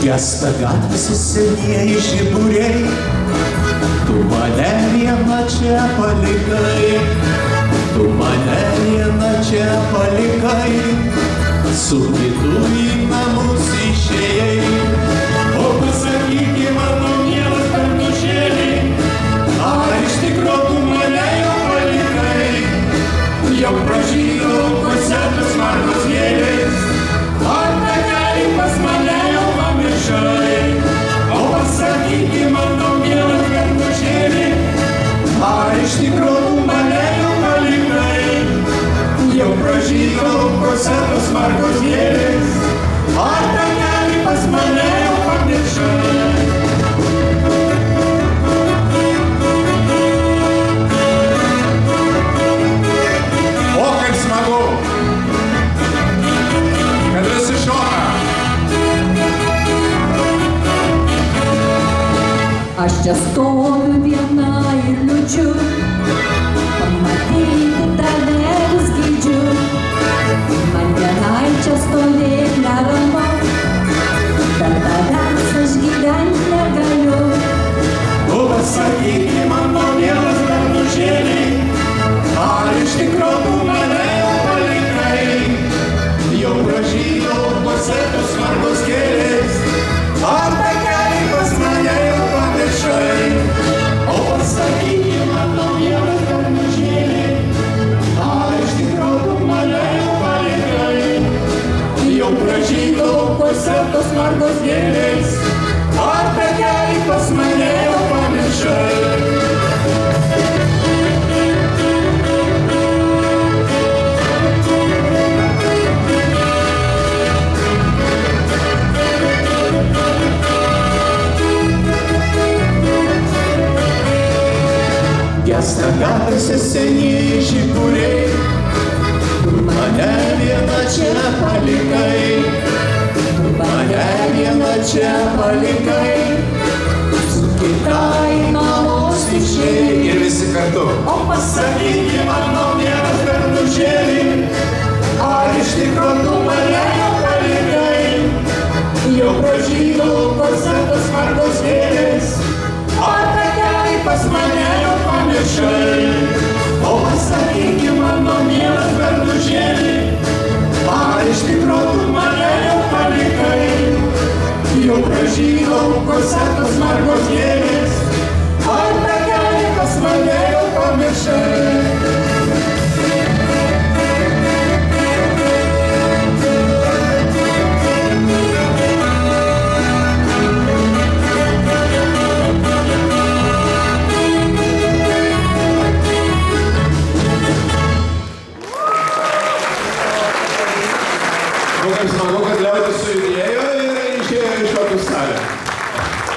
Gesta gatvėse senieji žiburiai, tu mane vieną čia palikai, tu mane vieną čia palikai, su kitu į namus išėjai. O pasakyki, mano mielas bernužėlį, ar iš tikro tu mane jau palikai, jau pražydo laukuose tos margos gėlės, ar takelį pas mane jau pamiršai. O pasakyki, mano mielas bernužėlį, ar iš tikro tu mane jau palikai, jau pražydo laukuose tos margos gėlės, ar takelį pas mane jau pamiršai. Aš čia stoviu viena ir liūdžiu, pamatyti tave vis geidžiu. Man vienai čia stovėt neramu, bet tavęs aš gyvent negaliu. O pasakyki, mano mielas bernužėlį, ar iš tikro tu mane jau palikai, jau pražydo laukuose tos margos gėlės, ar takelį pas mane jau pamiršai. O pasakyki, mano mielas bernužėlį, ar iš tikro tu mane jau palikai, jau pražydo laukuose tos margos gėlės, ar takelį pas mane jau pamiršai. Gesta gatvėse senieji žiburiai, tu mane vieną čia palikai, tu mane vieną čia palikai, su kita į namus išėjai. Ir visi kartu. O pasakyki, mano mielas bernužėlį, ar iš tikro tu mane jau palikai, jau pražydo laukuose tos margos gėlės, ar takelį pas mane jau pamiršai. O pasakyki, mano mielas bernužėlį, ar iš tikro tu mane jau palikai, jau pražydo laukuose